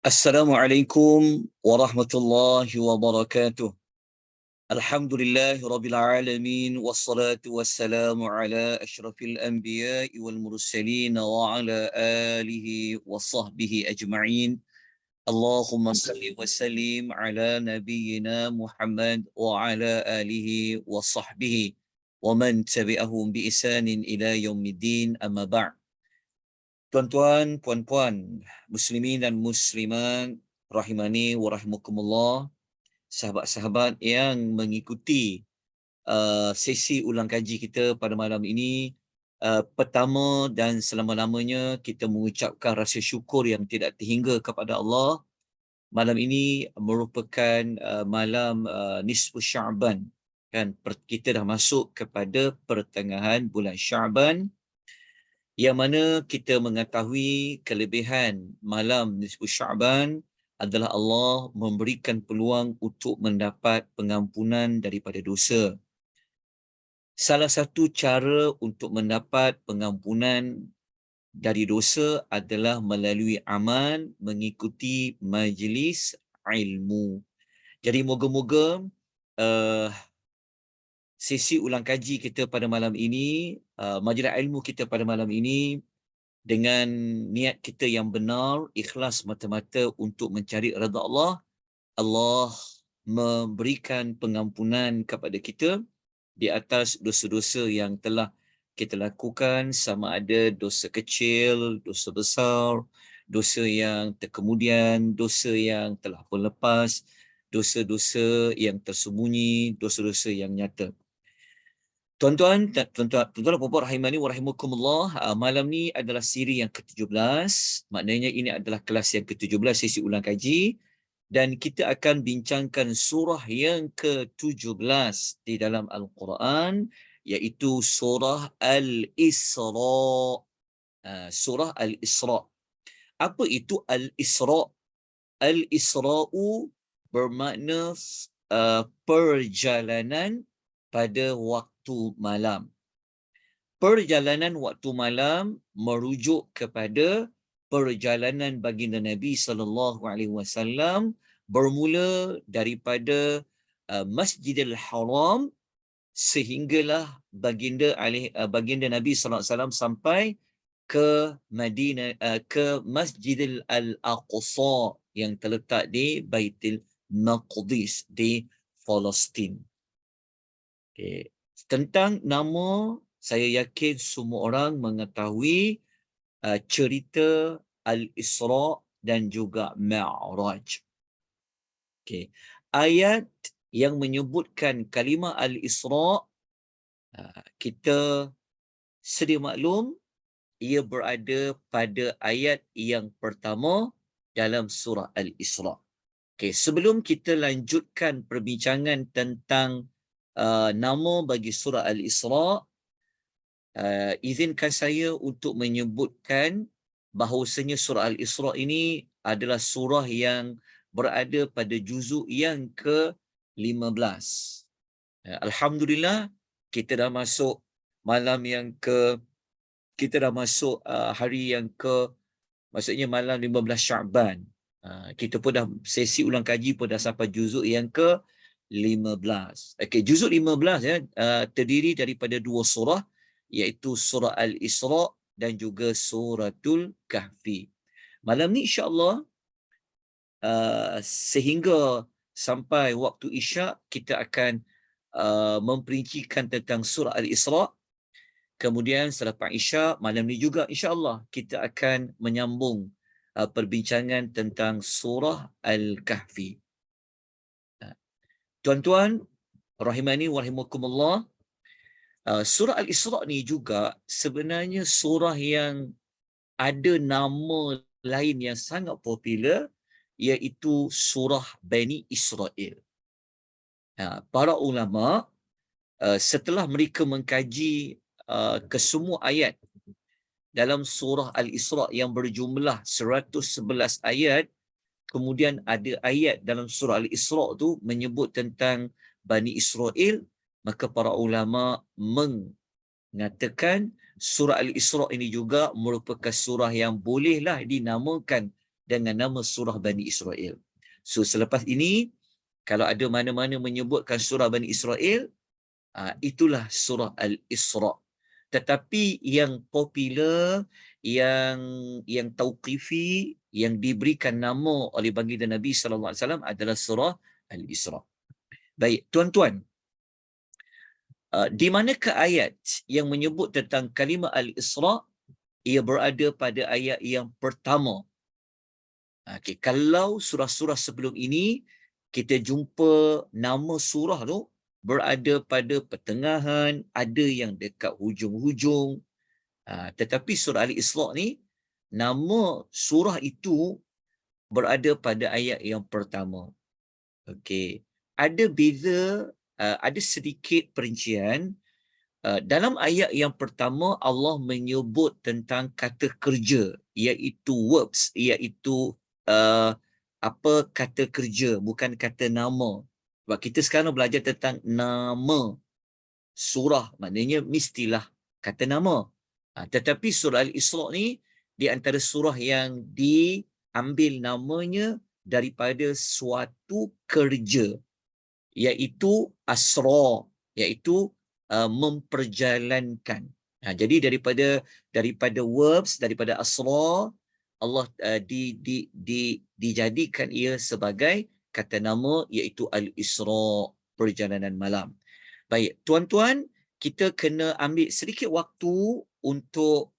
Assalamualaikum warahmatullahi wabarakatuh. Alhamdulillah rabbil alamin wassalatu wassalamu ala asyrafil anbiya'i wal mursalin wa ala alihi wa sahbihi ajma'in. Allahumma salli wa sallim ala nabiyyina Muhammad wa ala alihi wa sahbihi wa man tabi'ahum bi ihsanin ila yaumiddin, amma ba'd. Tuan-tuan, puan-puan, muslimin dan muslimat rahimani wa rahimakumullah, sahabat-sahabat yang mengikuti sesi ulang kaji kita pada malam ini. Pertama dan selama-lamanya kita mengucapkan rasa syukur yang tidak terhingga kepada Allah. Malam ini merupakan malam nisfu Sya'ban, kan? Kita dah masuk kepada pertengahan bulan Sya'ban, yang mana kita mengetahui kelebihan malam nisfu Sya'ban adalah Allah memberikan peluang untuk mendapat pengampunan daripada dosa. Salah satu cara untuk mendapat pengampunan dari dosa adalah melalui amal mengikuti majlis ilmu. Jadi moga-moga sesi ulang kaji kita pada malam ini, majlis ilmu kita pada malam ini, dengan niat kita yang benar, ikhlas mata-mata untuk mencari redha Allah, Allah memberikan pengampunan kepada kita di atas dosa-dosa yang telah kita lakukan, sama ada dosa kecil, dosa besar, dosa yang terkemudian, dosa yang telah pun lepas, dosa-dosa yang tersembunyi, dosa-dosa yang nyata. Tuan-tuan dan puan-puan rahimani wa rahimakumullah, malam ni adalah siri yang ke-17. Maknanya ini adalah kelas yang ke-17 sesi ulang kaji, dan kita akan bincangkan surah yang ke-17 di dalam Al-Quran, iaitu surah Al-Isra. Surah Al-Isra. Apa itu Al-Isra? Al-Isra'u bermakna perjalanan pada waktu malam. Perjalanan waktu malam merujuk kepada perjalanan baginda Nabi sallallahu alaihi wasallam bermula daripada Masjidil Haram sehinggalah baginda Nabi sallallahu alaihi wasallam sampai ke Madinah, ke Masjidil Al-Aqsa yang terletak di Baitul Maqdis di Palestin. Okay. Tentang nama, saya yakin semua orang mengetahui cerita Al-Isra dan juga Mi'raj. Okay. Ayat yang menyebutkan kalimah Al-Isra, kita sedia maklum, ia berada pada ayat yang pertama dalam surah Al-Isra. Okay. Sebelum kita lanjutkan perbincangan tentang nama bagi surah Al-Isra, izinkan saya untuk menyebutkan bahawasanya surah Al-Isra ini adalah surah yang berada pada juzuk yang ke-15. Alhamdulillah, kita dah masuk malam yang kita dah masuk hari yang maksudnya malam 15 Sya'ban. Kita pun dah sesi ulang kaji pun dah sampai juzuk yang ke-15. Okey, juzuk 15 terdiri daripada dua surah, iaitu surah Al-Isra dan juga suratul Kahfi. Malam ni insya-Allah sehingga sampai waktu Isyak kita akan memperincikan tentang surah Al-Isra. Kemudian selepas Isyak malam ni juga insya-Allah kita akan menyambung perbincangan tentang surah Al-Kahfi. Tuan-tuan rahimani wa rahimakumullah, surah Al-Isra ni juga sebenarnya surah yang ada nama lain yang sangat popular, iaitu surah Bani Israel. Para ulama setelah mereka mengkaji kesemua ayat dalam surah Al-Isra yang berjumlah 111 ayat, kemudian ada ayat dalam surah Al-Isra tu menyebut tentang Bani Israel, maka para ulama mengatakan surah Al-Isra ini juga merupakan surah yang bolehlah dinamakan dengan nama surah Bani Israel. So selepas ini, kalau ada mana-mana menyebutkan surah Bani Israel, itulah surah Al-Isra. Tetapi yang popular, yang tauqifi, yang diberikan nama oleh baginda Nabi SAW adalah surah Al-Isra. Baik, tuan-tuan, di manakah ayat yang menyebut tentang kalimah Al-Isra? Ia berada pada ayat yang pertama. Okay, kalau surah-surah sebelum ini, kita jumpa nama surah tu berada pada pertengahan, ada yang dekat hujung-hujung. Tetapi surah Al-Isra ni, nama surah itu berada pada ayat yang pertama. Okey. Ada beza, ada sedikit perincian. Dalam ayat yang pertama, Allah menyebut tentang kata kerja, iaitu verbs, iaitu apa kata kerja, bukan kata nama. Sebab kita sekarang belajar tentang nama surah, maknanya mestilah kata nama. Tetapi surah Al-Isra ni di antara surah yang diambil namanya daripada suatu kerja, iaitu asra, iaitu memperjalankan. Jadi daripada verbs, daripada asra, Allah dijadikan ia sebagai kata nama, iaitu Al-Isra, perjalanan malam. Baik, tuan-tuan, kita kena ambil sedikit waktu untuk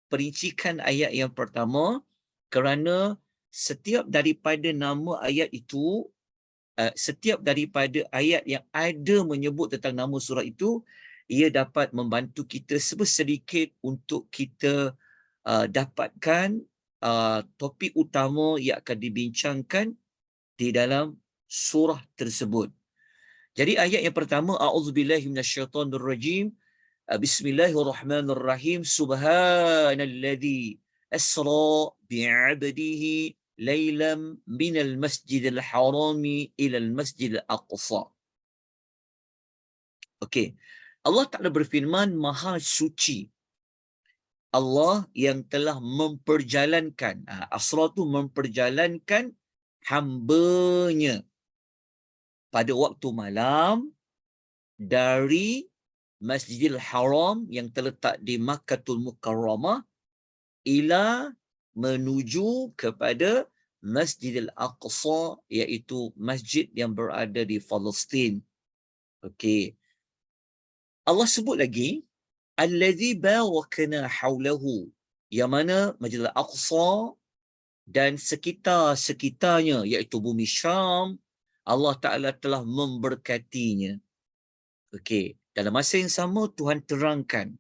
perincikan ayat yang pertama, kerana setiap daripada nama ayat itu, setiap daripada ayat yang ada menyebut tentang nama surah itu, ia dapat membantu kita sedikit untuk kita dapatkan topik utama yang akan dibincangkan di dalam surah tersebut. Jadi ayat yang pertama, a'udzubillahi minasyaitonirrajim, bismillahirrahmanirrahim, subhanalladzi asra bi'abdihi lailam minal masjidil harami ilal masjidil aqsa. Okey. Allah Ta'ala berfirman, Maha Suci Allah yang telah memperjalankan, asra tu memperjalankan hambanya pada waktu malam dari Masjidil Haram yang terletak di Makkahul Mukarramah ila menuju kepada Masjidil Aqsa, iaitu masjid yang berada di Palestin. Okey. Allah sebut lagi, allazi barakna haulahu, yang mana Masjidil Aqsa dan sekitar-sekitarnya, iaitu bumi Syam, Allah Ta'ala telah memberkatinya. Okey, dalam masa yang sama Tuhan terangkan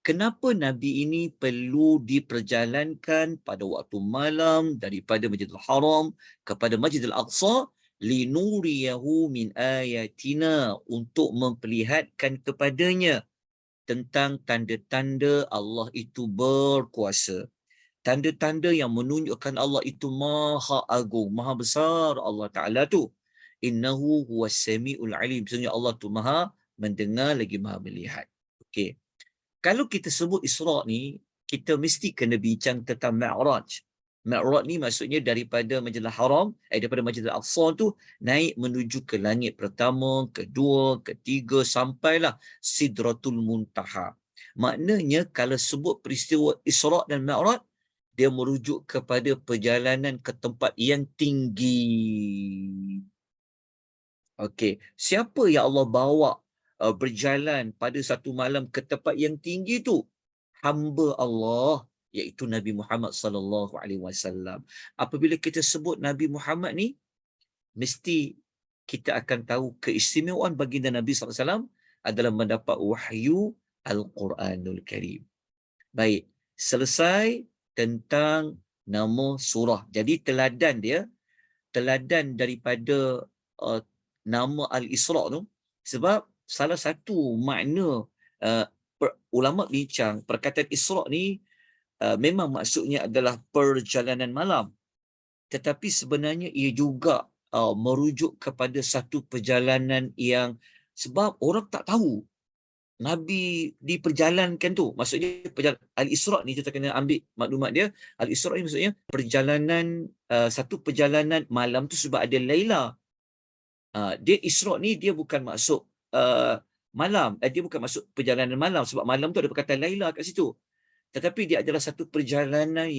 kenapa Nabi ini perlu diperjalankan pada waktu malam daripada Masjidil Haram kepada Masjidil Aqsa, linuriyahu min ayatina, untuk memperlihatkan kepadanya tentang tanda-tanda Allah itu berkuasa. Tanda-tanda yang menunjukkan Allah itu maha agung, maha besar Allah Ta'ala tu. Innahu huwas sami'ul alim. Sebenarnya Allah tu maha mendengar lagi maha melihat. Okey. Kalau kita sebut Isra' ni, kita mesti kena bincang tentang Mi'raj. Mi'raj ni maksudnya daripada Masjidil Haram, daripada Masjidil Aqsa tu, naik menuju ke langit pertama, kedua, ketiga, sampailah Sidratul Muntaha. Maknanya kalau sebut peristiwa Isra' dan Mi'raj, dia merujuk kepada perjalanan ke tempat yang tinggi. Okey, siapa yang Allah bawa berjalan pada satu malam ke tempat yang tinggi tu? Hamba Allah, iaitu Nabi Muhammad sallallahu alaihi wasallam. Apabila kita sebut Nabi Muhammad ni, mesti kita akan tahu keistimewaan baginda Nabi sallallahu alaihi wasallam adalah mendapat wahyu Al-Quranul Karim. Baik, selesai tentang nama surah. Jadi teladan daripada nama Al-Isra' tu, sebab salah satu makna ulama bincang perkataan Isra' ni memang maksudnya adalah perjalanan malam, tetapi sebenarnya ia juga merujuk kepada satu perjalanan yang, sebab orang tak tahu Nabi diperjalankan tu. Maksudnya Al-Isra' ni kita kena ambil maklumat dia. Al-Isra' ni maksudnya perjalanan, satu perjalanan malam tu sebab ada Laila. Dia Isra' ni dia bukan masuk malam. Dia bukan masuk perjalanan malam sebab malam tu ada perkataan Laila kat situ. Tetapi dia adalah satu perjalanan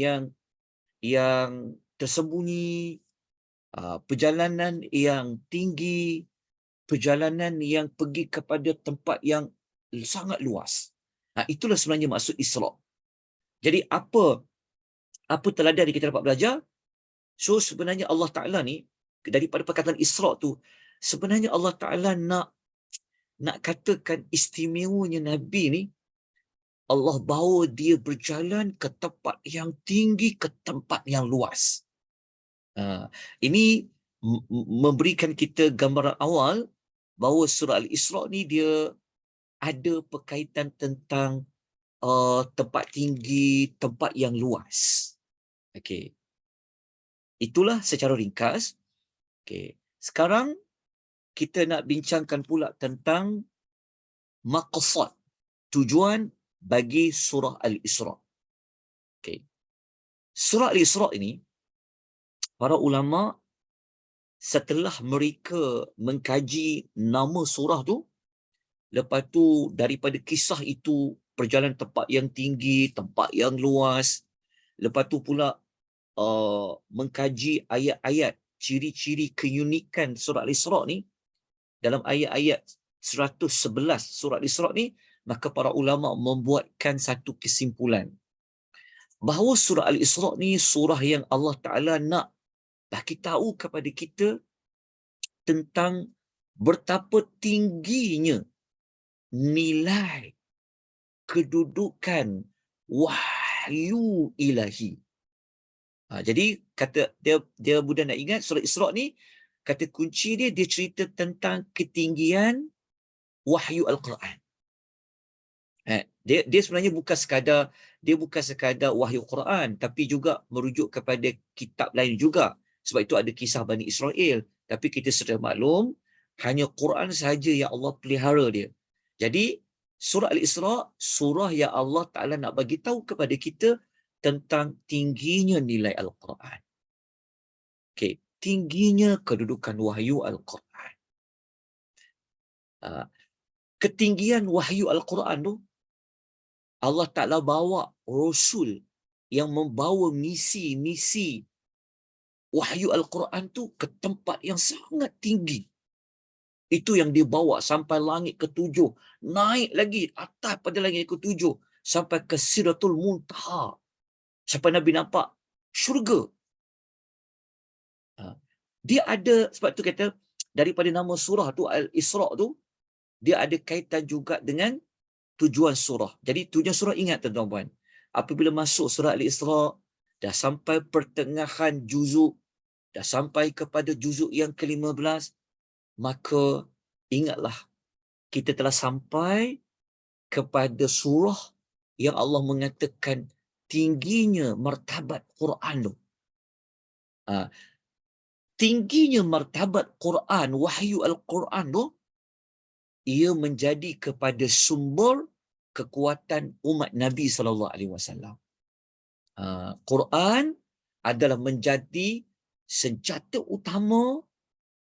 yang tersembunyi, perjalanan yang tinggi, perjalanan yang pergi kepada tempat yang sangat luas. Itulah sebenarnya maksud Isra'. Jadi apa teladan yang kita dapat belajar? So sebenarnya Allah Ta'ala ni, daripada perkataan Isra' tu, sebenarnya Allah Ta'ala nak katakan istimewanya Nabi ni, Allah bawa dia berjalan ke tempat yang tinggi, ke tempat yang luas. Ini memberikan kita gambaran awal bahawa surah Al-Isra' ni dia ada berkaitan tentang tempat tinggi, tempat yang luas. Okey. Itulah secara ringkas. Okey. Sekarang kita nak bincangkan pula tentang maqsad, tujuan bagi surah Al-Isra'. Okey. Surah Al-Isra' ini, para ulama setelah mereka mengkaji nama surah tu, lepas tu daripada kisah itu perjalanan tempat yang tinggi, tempat yang luas, lepas tu pula mengkaji ayat-ayat ciri-ciri keunikan surah Al-Isra' ni, dalam ayat-ayat 111 surah Al-Isra' ni, maka para ulama membuatkan satu kesimpulan bahawa surah Al-Isra' ni surah yang Allah Ta'ala nak bagi tahu kepada kita tentang betapa tingginya nilai kedudukan wahyu ilahi. Jadi kata dia mudah nak ingat, surah Isra' ni kata kunci dia cerita tentang ketinggian wahyu Al-Quran. Dia sebenarnya bukan sekadar wahyu Quran, tapi juga merujuk kepada kitab lain juga. Sebab itu ada kisah Bani Israel. Tapi kita sudah maklum, hanya Quran sahaja yang Allah pelihara dia. Jadi surah Al-Isra' surah yang Allah Ta'ala nak bagi tahu kepada kita tentang tingginya nilai Al-Quran. Okay. Tingginya kedudukan wahyu Al-Quran. Ketinggian wahyu Al-Quran tu, Allah Ta'ala bawa Rasul yang membawa misi-misi wahyu Al-Quran tu ke tempat yang sangat tinggi. Itu yang dibawa sampai langit ke-7. Naik lagi atas pada langit ke-7. Sampai ke Sidratul Muntaha. Sampai Nabi nampak syurga. Dia ada, sebab tu kata, daripada nama surah tu, Al-Isra' tu, dia ada kaitan juga dengan tujuan surah. Jadi tujuan surah, ingat tuan-tuan, apabila masuk surah Al-Isra', dah sampai pertengahan juzuk, dah sampai kepada juzuk yang ke-15, maka ingatlah kita telah sampai kepada surah yang Allah mengatakan tingginya martabat Quran tu. Tingginya martabat Quran, wahyu Al-Quran tu, ia menjadi kepada sumber kekuatan umat Nabi SAW. Quran adalah menjadi senjata utama,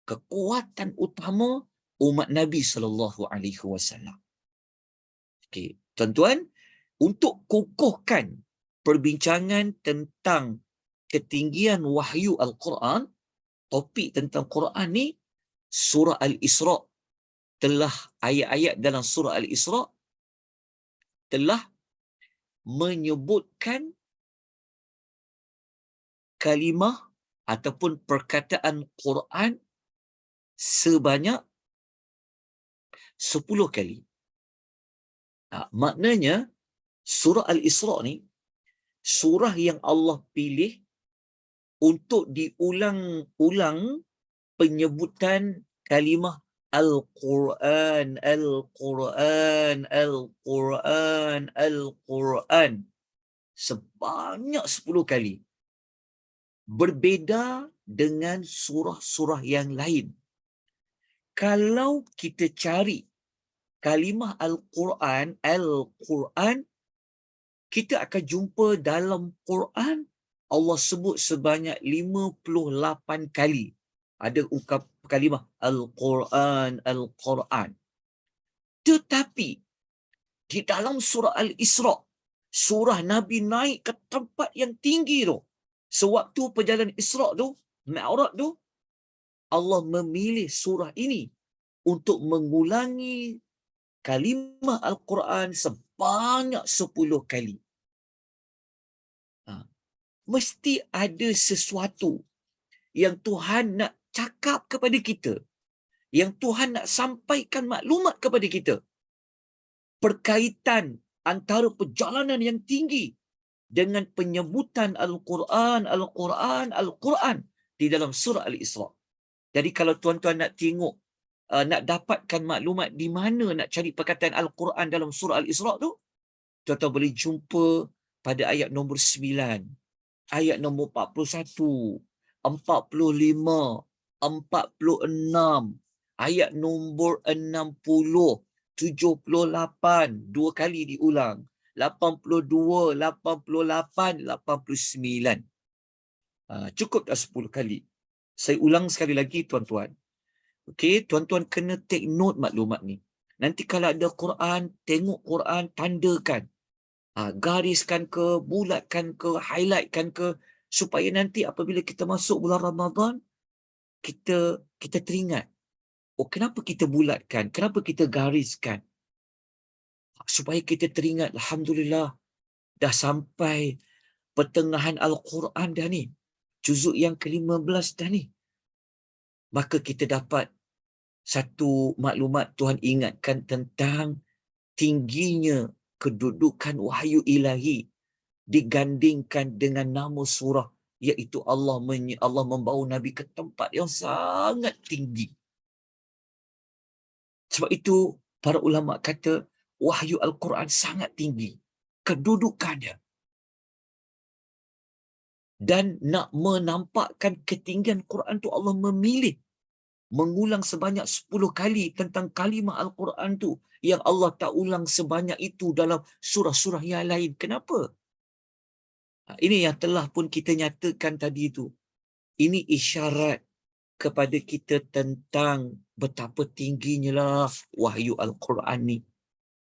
kekuatan utama umat Nabi SAW. Okey, tuan-tuan, untuk kukuhkan perbincangan tentang ketinggian wahyu Al-Quran, topik tentang Quran ni, surah Al-Isra' telah, ayat-ayat dalam surah Al-Isra' telah menyebutkan kalimah ataupun perkataan Quran sebanyak 10 kali. Maknanya surah Al-Isra' ni surah yang Allah pilih untuk diulang-ulang penyebutan kalimah Al-Quran, Al-Quran, Al-Quran, Al-Quran sebanyak 10 kali. Berbeza dengan surah-surah yang lain. Kalau kita cari kalimah Al-Quran, kita akan jumpa dalam Quran, Allah sebut sebanyak 58 kali. Ada kalimah Al-Quran, Al-Quran. Tetapi, di dalam surah Al-Isra', surah Nabi naik ke tempat yang tinggi tu. Sewaktu perjalanan Isra' tu, Mi'raj tu, Allah memilih surah ini untuk mengulangi kalimah Al-Quran sebanyak 10 kali. Mesti ada sesuatu yang Tuhan nak cakap kepada kita, yang Tuhan nak sampaikan maklumat kepada kita. Perkaitan antara perjalanan yang tinggi dengan penyebutan Al-Quran, Al-Quran, Al-Quran di dalam surah Al-Isra'. Jadi kalau tuan-tuan nak tengok, nak dapatkan maklumat di mana nak cari perkataan Al-Quran dalam surah Al-Isra' tu, tuan-tuan boleh jumpa pada ayat nombor 9, ayat nombor 41, 45, 46, ayat nombor 60, 78, dua kali diulang, 82, 88, 89. Cukup dah 10 kali. Saya ulang sekali lagi tuan-tuan. Okey, tuan-tuan kena take note maklumat ni. Nanti kalau ada Quran, tengok Quran, tandakan. Gariskan ke, bulatkan ke, highlightkan ke, supaya nanti apabila kita masuk bulan Ramadan, kita teringat. Oh, kenapa kita bulatkan? Kenapa kita gariskan? Supaya kita teringat, Alhamdulillah, dah sampai pertengahan Al-Quran dah ni. Juzuk yang ke-15 dah ni. Maka kita dapat satu maklumat, Tuhan ingatkan tentang tingginya kedudukan wahyu ilahi digandingkan dengan nama surah, iaitu Allah membawa Nabi ke tempat yang sangat tinggi. Sebab itu para ulama kata wahyu Al-Quran sangat tinggi kedudukannya. Dan nak menampakkan ketinggian Quran tu, Allah memilih mengulang sebanyak 10 kali tentang kalimah Al-Quran tu, yang Allah tak ulang sebanyak itu dalam surah-surah yang lain. Kenapa? Ini yang telah pun kita nyatakan tadi tu. Ini isyarat kepada kita tentang betapa tingginya lah wahyu Al-Quran ni.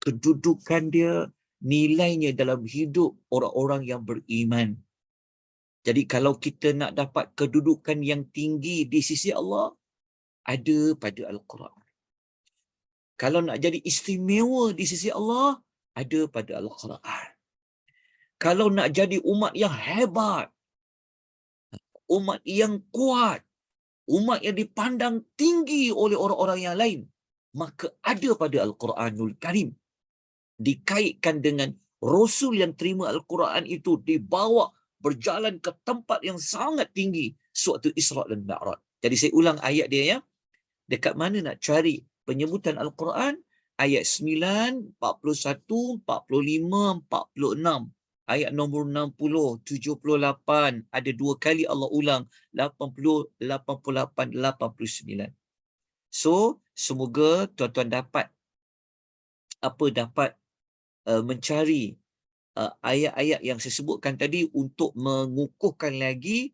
Kedudukan dia, nilainya dalam hidup orang-orang yang beriman. Jadi kalau kita nak dapat kedudukan yang tinggi di sisi Allah, ada pada Al-Quran. Kalau nak jadi istimewa di sisi Allah, ada pada Al-Quran. Kalau nak jadi umat yang hebat, umat yang kuat, umat yang dipandang tinggi oleh orang-orang yang lain, maka ada pada Al-Quranul Karim. Dikaitkan dengan Rasul yang terima Al-Quran itu, dibawa berjalan ke tempat yang sangat tinggi sewaktu Isra' dan Mi'raj. Jadi saya ulang ayat dia ya. Dekat mana nak cari penyebutan Al-Quran? Ayat 9, 41, 45, 46. Ayat nombor 60, 78. Ada dua kali Allah ulang. 80, 88, 89. So, semoga tuan-tuan dapat mencari ayat-ayat yang saya sebutkan tadi untuk mengukuhkan lagi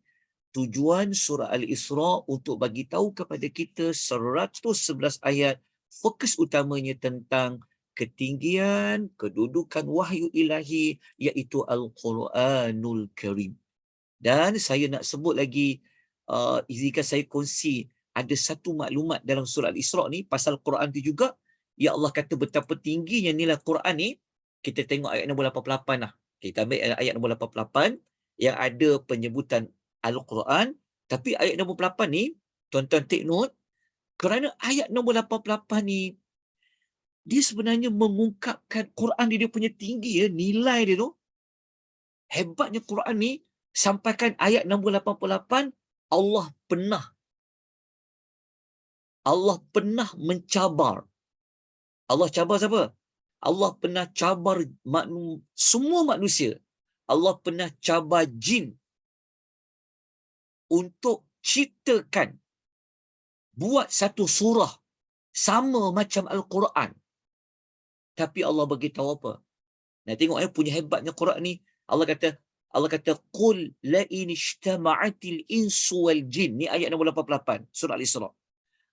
tujuan surah Al-Isra' untuk bagi tahu kepada kita 111 ayat, fokus utamanya tentang ketinggian, kedudukan wahyu ilahi, iaitu Al-Quranul Karim. Dan saya nak sebut lagi, izinkan saya kongsi, ada satu maklumat dalam surah Al-Isra' ni, pasal Quran tu juga, ya Allah kata betapa tingginya nilai Quran ni. Kita tengok ayat nombor 88 lah. Kita ambil ayat nombor 88 yang ada penyebutan Al-Quran. Tapi ayat nombor 8 ni, tuan-tuan take note, kerana ayat nombor 88 ni, dia sebenarnya mengungkapkan Quran dia punya tinggi, ya, nilai dia tu. Hebatnya Quran ni, sampaikan ayat nombor 88, Allah pernah mencabar. Allah cabar siapa? Allah pernah cabar semua manusia. Allah pernah cabar jin untuk ciptakan, buat satu surah sama macam Al-Quran. Tapi Allah bagi tahu apa? Nah, tengok punya hebatnya Quran ni. Allah kata qul la in ijtama'atil insu wal jin. Ni ayat nombor 88 surah Al-Isra.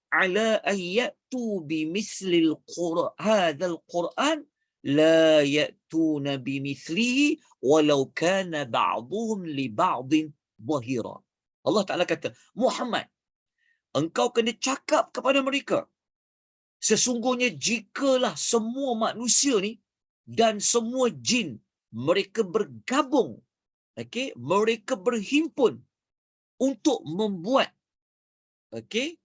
Ala ayatu bimithlil Qur'an hadzal Qur'an la ya'tuna bimithlihi walau kana ba'dhum li ba'dhin dhahira. Allah Taala kata, Muhammad, engkau kena cakap kepada mereka, sesungguhnya jikalah semua manusia ni dan semua jin mereka bergabung, okey, mereka berhimpun untuk membuat, okey,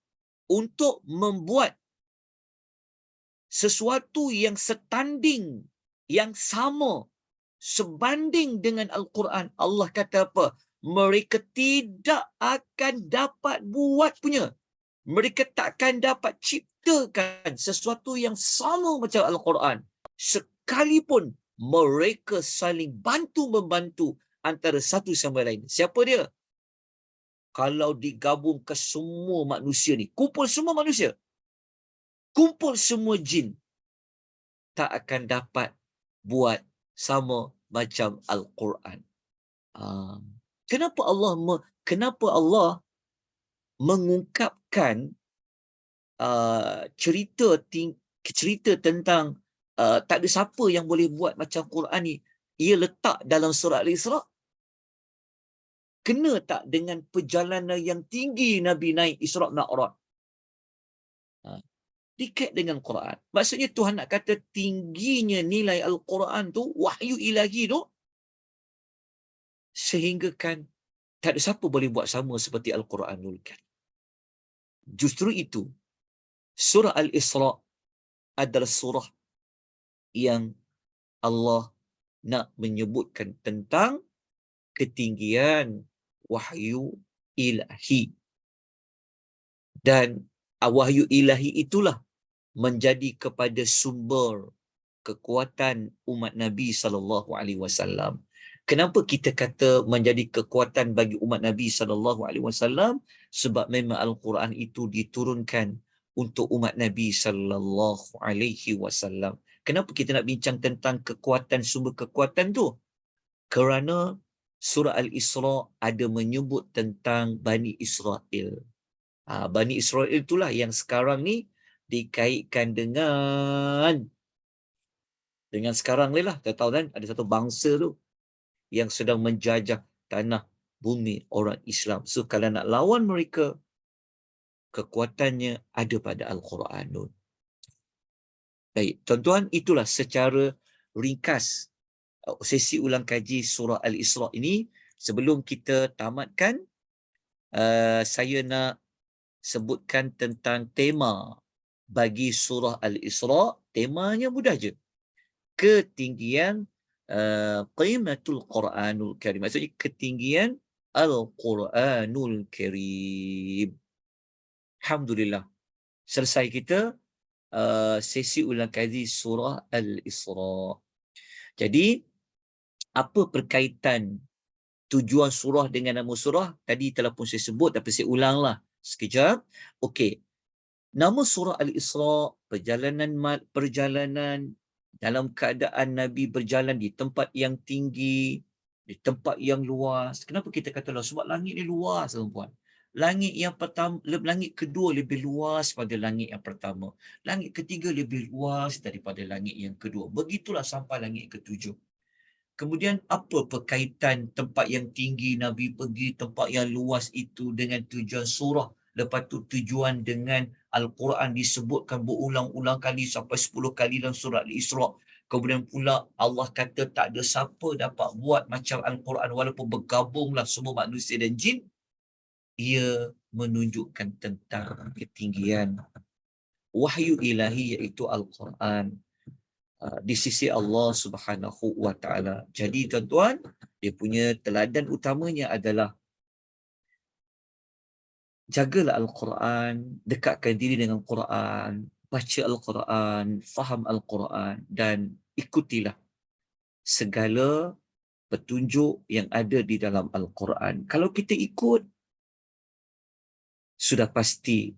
untuk membuat sesuatu yang setanding, yang sama, sebanding dengan Al-Quran. Allah kata apa? Mereka tidak akan dapat buat punya. Mereka takkan dapat ciptakan sesuatu yang sama macam Al-Quran. Sekalipun mereka saling bantu-membantu antara satu sama lain. Siapa dia? Kalau digabung ke semua manusia ni, kumpul semua manusia, kumpul semua jin, tak akan dapat buat sama macam Al-Quran. Kenapa kenapa Allah mengungkapkan cerita tentang tak ada siapa yang boleh buat macam Quran ni? Ia letak dalam surah Al-Isra. Kena tak dengan perjalanan yang tinggi Nabi naik Isra Mi'raj? Dikait dengan Quran. Maksudnya Tuhan nak kata tingginya nilai Al-Quran tu, wahyu ilahi tu, sehingga kan tak ada siapa boleh buat sama seperti Al-Quranul Karim. Justru itu, surah Al-Isra adalah surah yang Allah nak menyebutkan tentang ketinggian wahyu ilahi. Dan wahyu ilahi itulah menjadi kepada sumber kekuatan umat Nabi SAW. Kenapa kita kata menjadi kekuatan bagi umat Nabi SAW? Sebab memang Al-Quran itu diturunkan untuk umat Nabi SAW. Kenapa kita nak bincang tentang kekuatan, sumber kekuatan tu? Kerana surah Al-Isra ada menyebut tentang Bani Israel. Bani Israel itulah yang sekarang ni dikaitkan dengan sekarang ni lah. Kita tahu kan, ada satu bangsa tu yang sedang menjajah tanah bumi orang Islam. So kalau nak lawan mereka, kekuatannya ada pada Al-Quran. Baik, tuan-tuan, itulah secara ringkas sesi ulang kaji surah Al-Isra ini. Sebelum kita tamatkan, saya nak sebutkan tentang tema bagi surah Al-Isra. Temanya mudah je. Ketinggian qimatul Quranul Karim. Maksudnya ketinggian Al-Quranul Karim. Alhamdulillah. Selesai kita sesi ulang kaji surah Al-Isra. Jadi, apa perkaitan tujuan surah dengan nama surah? Tadi telah pun saya sebut, tapi saya ulanglah sekejap. Okey. Nama surah Al-Isra, perjalanan dalam keadaan Nabi berjalan di tempat yang tinggi, di tempat yang luas. Kenapa kita kata luas? Sebab langit ni luas, tuan-tuan. Langit yang pertama, langit kedua lebih luas pada langit yang pertama. Langit ketiga lebih luas daripada langit yang kedua. Begitulah sampai langit ketujuh. Kemudian apa perkaitan tempat yang tinggi Nabi pergi, tempat yang luas itu dengan tujuan surah? Lepas tu tujuan dengan Al-Quran disebutkan berulang-ulang kali sampai 10 kali dalam surah Al-Isra. Kemudian pula Allah kata tak ada siapa dapat buat macam Al-Quran walaupun bergabunglah semua manusia dan jin. Ia menunjukkan tentang ketinggian wahyu ilahi iaitu Al-Quran di sisi Allah Subhanahu wa taala. Jadi tuan-tuan, dia punya teladan utamanya adalah jagalah Al-Quran, dekatkan diri dengan Quran, baca Al-Quran, faham Al-Quran dan ikutilah segala petunjuk yang ada di dalam Al-Quran. Kalau kita ikut, sudah pasti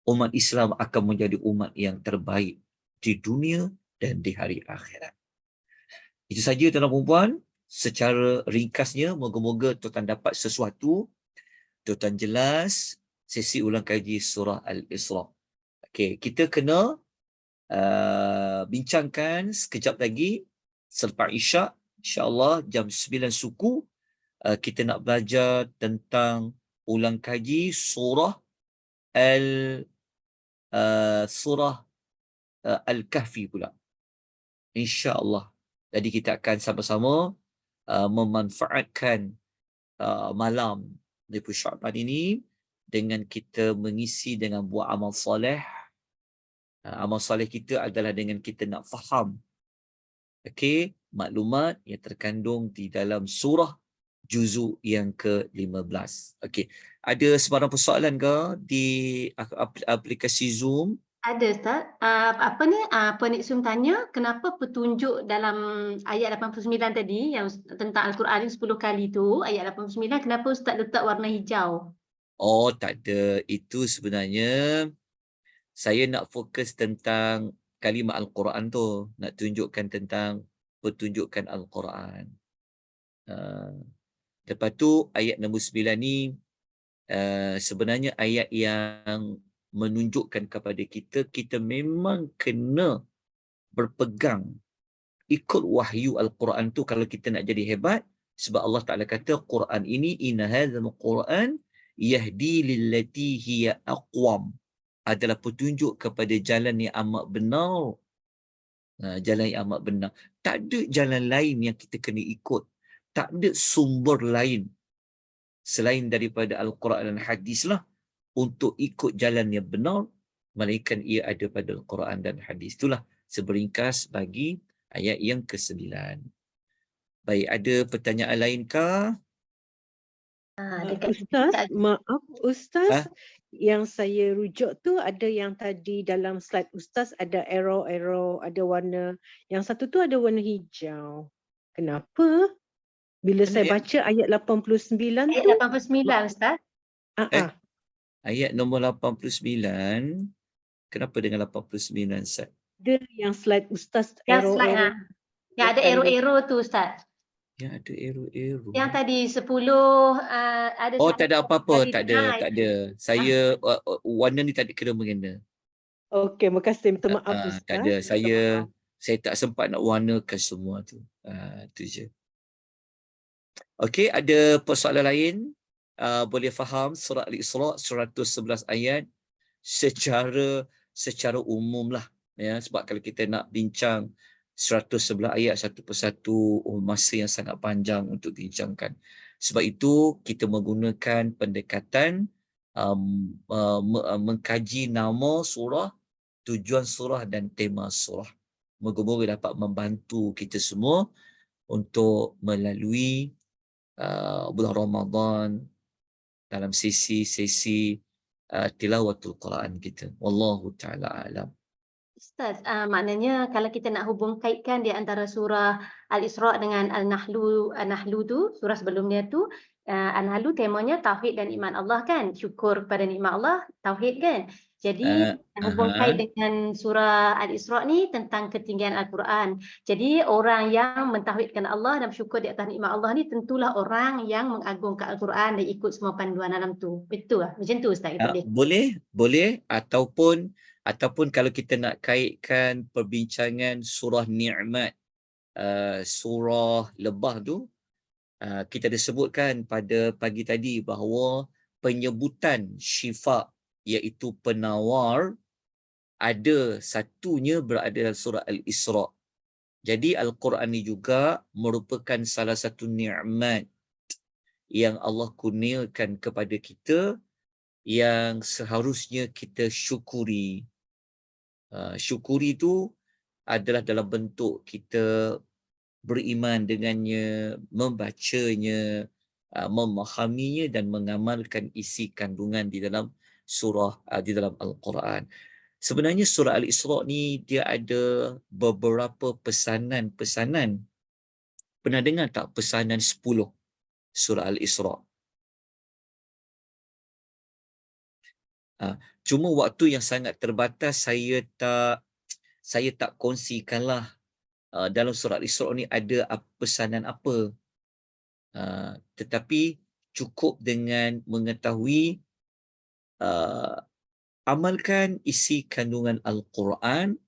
umat Islam akan menjadi umat yang terbaik di dunia dan di hari akhirat. Itu saja tuan-tuan dan puan, secara ringkasnya, moga-moga tuan dapat sesuatu, tuan jelas sesi ulang kaji surah Al-Isra. Okey, kita kena bincangkan sekejap lagi selepas Isyak, insya-Allah jam 9 suku, kita nak belajar tentang ulang kaji surah Al surah Al-Kahfi pula. Insya-Allah. Jadi kita akan sama-sama memanfaatkan malam Nisfu Sya'ban ini dengan kita mengisi dengan buat amal soleh. Amal soleh kita adalah dengan kita nak faham maklumat yang terkandung di dalam surah juzuk yang ke-15. Okey, ada sebarang persoalan ke di aplikasi Zoom? Ada Ustaz. Apa ni, Puan Iksum tanya, kenapa petunjuk dalam ayat 89 tadi yang tentang Al-Quran 10 kali tu, ayat 89, kenapa Ustaz letak warna hijau? Oh, tak ada. Itu sebenarnya saya nak fokus tentang kalimat Al-Quran tu, nak tunjukkan tentang pertunjukan Al-Quran. Lepas tu ayat nombor 9 ni sebenarnya ayat yang menunjukkan kepada kita, kita memang kena berpegang ikut wahyu Al-Quran tu kalau kita nak jadi hebat. Sebab Allah Ta'ala kata Quran ini, inna hadzal Quran yahdi lillati hiya aqwam, adalah petunjuk kepada jalan yang amat benar. Jalan yang amat benar. Tak ada jalan lain yang kita kena ikut. Tak ada sumber lain selain daripada Al-Quran dan hadis lah untuk ikut jalan yang benar, melainkan ia ada pada Al-Quran dan hadis. Itulah seberingkas bagi ayat yang ke-9. Baik, ada pertanyaan lainkah? Ustaz, maaf Ustaz, Ha? yang saya rujuk tu ada yang tadi dalam slide Ustaz ada arrow, ada warna, yang satu tu ada warna hijau. Kenapa? Bila saya baca ayat 89 Ayat tu. 89 Ustaz. Ayat nombor 89. Kenapa dengan 89 Ustaz? Ada yang slide Ustaz Yang arrow. Yang ada arrow tu Ustaz. Yang ada arrow. Yang tadi 10 ada. Oh, tak ada apa-apa, tak ada. Saya warna ni tak ada kena mengena. Okey, makasih. Minta maaf Ustaz. Tak ada. Saya tak sempat nak warnakan semua tu. Tu je. Okey, ada persoalan lain? Boleh faham surah Al-Isra 111 ayat secara umum lah, ya, sebab kalau kita nak bincang 111 ayat satu persatu, masa yang sangat panjang untuk dibincangkan. Sebab itu kita menggunakan pendekatan mengkaji nama surah, tujuan surah dan tema surah. Moga-moga dapat membantu kita semua untuk melalui bulan Ramadan dalam sesi tilawatul Quran kita. Wallahu ta'ala alam. Ustaz, maknanya kalau kita nak hubung kaitkan di antara surah Al-Isra dengan Al-Nahlu tu, surah sebelumnya tu, Al-Nahlu temanya tauhid dan iman Allah kan, syukur kepada nikmat Allah, tauhid kan. Jadi hubung kait dengan surah Al-Isra ni tentang ketinggian Al-Quran. Jadi orang yang mentauhidkan Allah dan bersyukur di atas nikmat Allah ni tentulah orang yang mengagungkan Al-Quran dan ikut semua panduan dalam tu. Betul lah, macam tu Ustaz kita boleh? Boleh ataupun kalau kita nak kaitkan perbincangan surah Ni'mat, surah Lebah tu, kita ada sebutkan pada pagi tadi bahawa penyebutan syifa iaitu penawar ada satunya berada dalam surah Al-Isra. Jadi Al-Quran ni juga merupakan salah satu nikmat yang Allah kurniakan kepada kita yang seharusnya kita syukuri. Syukuri itu adalah dalam bentuk kita beriman dengannya, membacanya, memahaminya dan mengamalkan isi kandungan di dalam surah, di dalam Al-Quran. Sebenarnya surah Al-Isra ni dia ada beberapa pesanan-pesanan. Pernah dengar tak pesanan 10 surah Al-Isra? Cuma waktu yang sangat terbatas, saya saya tak kongsikanlah dalam surah Al-Isra ni ada pesanan apa. Tetapi cukup dengan mengetahui amalkan isi kandungan Al-Quran,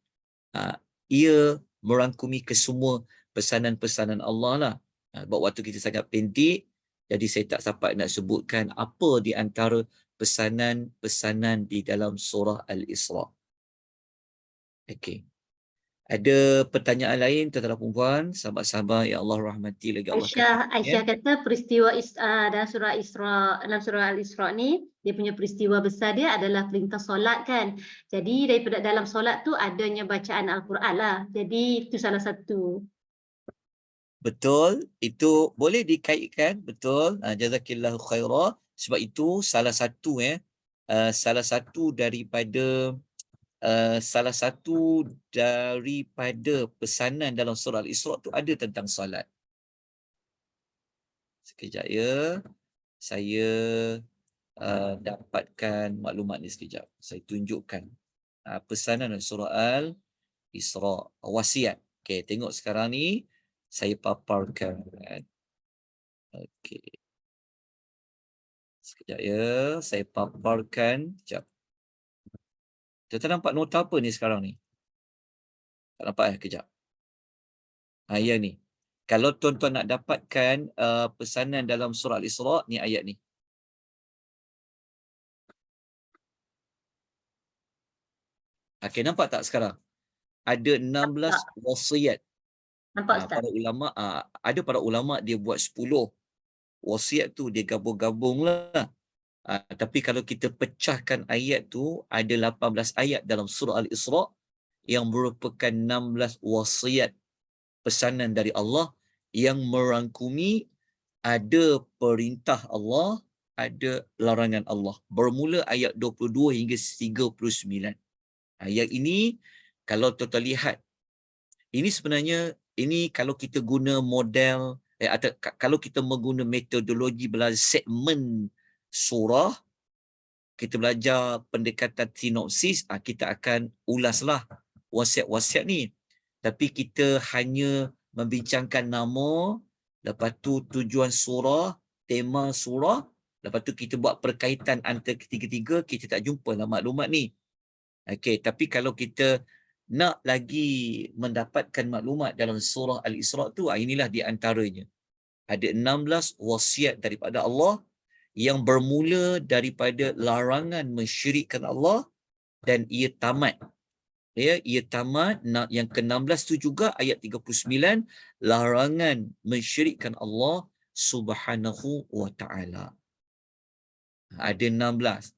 ia merangkumi kesemua pesanan-pesanan Allah lah. Sebab waktu kita sangat pendek, jadi saya tak sempat nak sebutkan apa di antara pesanan-pesanan di dalam surah Al-Isra. Okey. Ada pertanyaan lain tuan-tuan dan puan, sahabat-sahabat yang Allah rahmati lagi Allah Aisyah kata peristiwa dalam surah Isra, dalam surah Al-Isra ni, dia punya peristiwa besar dia adalah perintah solat kan. Jadi daripada dalam solat tu adanya bacaan Al-Quran lah. Jadi itu salah satu. Betul, itu boleh dikaitkan, betul. Jazakillahu khairah. Sebab itu salah satu salah satu daripada pesanan dalam surah Al-Isra tu ada tentang solat. Sekejap ya. Saya dapatkan maklumat ni sekejap. Saya tunjukkan pesanan dalam surah Al-Isra. Wasiat. Okey, tengok sekarang ni saya paparkan. Okey. Sekejap ya, saya paparkan. Sekejap. Kita nampak nota apa ni sekarang ni? Tak nampak kejap. Yang ni. Kalau tuan-tuan nak dapatkan pesanan dalam surah Al-Isra, ni ayat ni. Okey, nampak tak sekarang? Ada 16 wasiat. Nampak Ustaz? Para ulama dia buat 10 wasiat tu, dia gabung-gabung lah. Tapi kalau kita pecahkan ayat tu, ada 18 ayat dalam surah Al-Isra yang merupakan 16 wasiat pesanan dari Allah yang merangkumi ada perintah Allah, ada larangan Allah. Bermula ayat 22 hingga 39. Ayat ini, kalau tuan-tuan lihat, ini sebenarnya, ini kalau kita guna model, atau kalau kita menggunakan metodologi belajar segmen surah, kita belajar pendekatan sinopsis, kita akan ulaslah wasiat-wasiat ni. Tapi kita hanya membincangkan nama, lepas tu tujuan surah, tema surah, lepas tu kita buat perkaitan antara ketiga-tiga, kita tak jumpa lah maklumat ni. Okey, tapi kalau kita nak lagi mendapatkan maklumat dalam surah Al-Isra tu, inilah di antaranya. Ada 16 wasiat daripada Allah yang bermula daripada larangan mensyirikkan Allah dan ia tamat. Ia tamat yang ke-16 tu juga ayat 39, larangan mensyirikkan Allah Subhanahu wa taala. Ada 16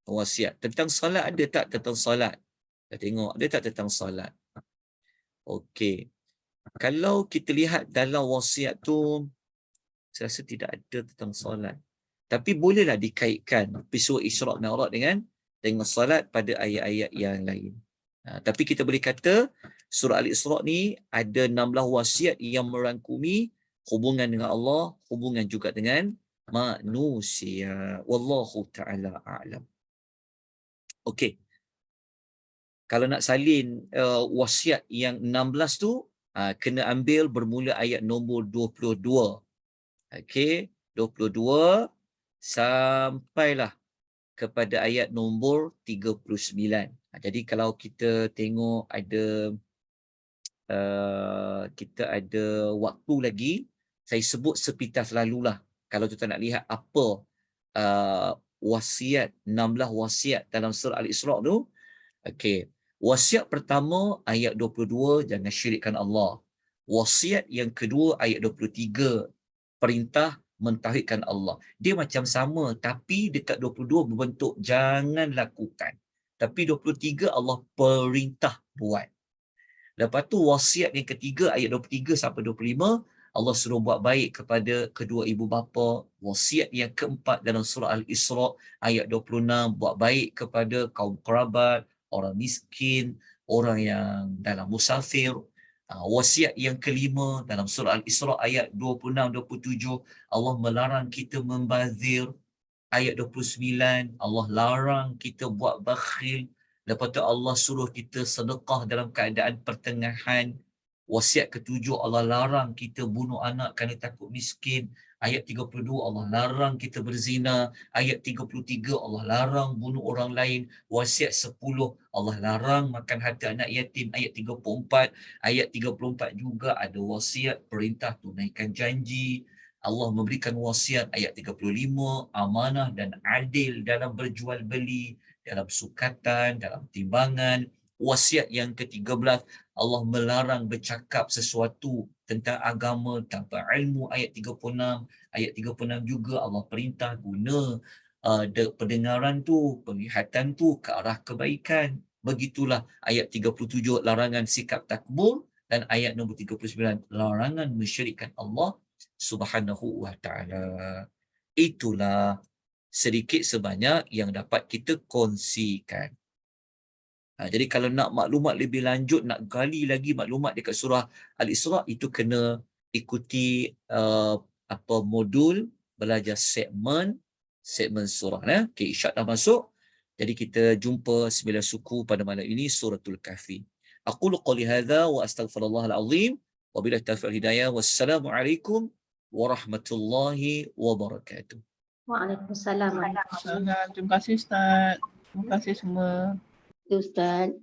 wasiat. Tentang solat ada tak tentang solat? Kita tengok ada tak tentang solat. Okey. Kalau kita lihat dalam wasiat tu, saya rasa tidak ada tentang solat. Tapi bolehlah dikaitkan peristiwa Isra' Mi'raj dengan solat pada ayat-ayat yang lain. Tapi kita boleh kata surah Al-Isra' ni ada 16 wasiat yang merangkumi hubungan dengan Allah, hubungan juga dengan manusia. Wallahu ta'ala a'lam. Okey. Kalau nak salin wasiat yang 16 tu, kena ambil bermula ayat nombor 22. Okey, 22 sampailah kepada ayat nombor 39. Jadi kalau kita tengok kita ada waktu lagi, saya sebut sepintas lalulah. Kalau kita nak lihat apa wasiat, 16 wasiat dalam surah Al-Isra' tu. Okey. Wasiat pertama ayat 22, jangan syirikkan Allah. Wasiat yang kedua ayat 23, perintah mentauhidkan Allah. Dia macam sama, tapi dekat 22 berbentuk jangan lakukan. Tapi 23 Allah perintah buat. Lepas tu wasiat yang ketiga ayat 23 sampai 25, Allah suruh buat baik kepada kedua ibu bapa. Wasiat yang keempat dalam surah Al-Isra' ayat 26, buat baik kepada kaum kerabat, orang miskin, orang yang dalam musafir. Wasiat yang kelima dalam surah Al-Isra' ayat 26-27, Allah melarang kita membazir. Ayat 29, Allah larang kita buat bakhil. Lepas tu Allah suruh kita sedekah dalam keadaan pertengahan. Wasiat ketujuh, Allah larang kita bunuh anak kerana takut miskin. Ayat 32, Allah larang kita berzina. Ayat 33, Allah larang bunuh orang lain. Wasiat 10, Allah larang makan harta anak yatim. Ayat 34. Ayat 34 juga ada wasiat perintah tunaikan janji. Allah memberikan wasiat ayat 35, amanah dan adil dalam berjual beli, dalam sukatan, dalam timbangan. Wasiat yang ke-13, Allah melarang bercakap sesuatu tentang agama tanpa ilmu. Ayat 36. Ayat 36 juga Allah perintah guna pendengaran tu, penglihatan tu ke arah kebaikan. Begitulah ayat 37, larangan sikap takbur, dan ayat nombor 39, larangan mensyirikkan Allah Subhanahu wa ta'ala. Itulah sedikit sebanyak yang dapat kita kongsikan. Jadi kalau nak maklumat lebih lanjut, nak gali lagi maklumat dekat surah Al-Isra', itu kena ikuti modul belajar segmen surah. Okay, Isyad dah masuk. Jadi kita jumpa 9 suku pada malam ini, Suratul Kahfi. Aqulu qawli hadza wa astaghfirullahal azim wa billahi taufiq hidayah. Wassalamualaikum warahmatullahi wabarakatuh. Waalaikumsalam. Terima kasih Ustaz. Terima kasih semua. Ustaz.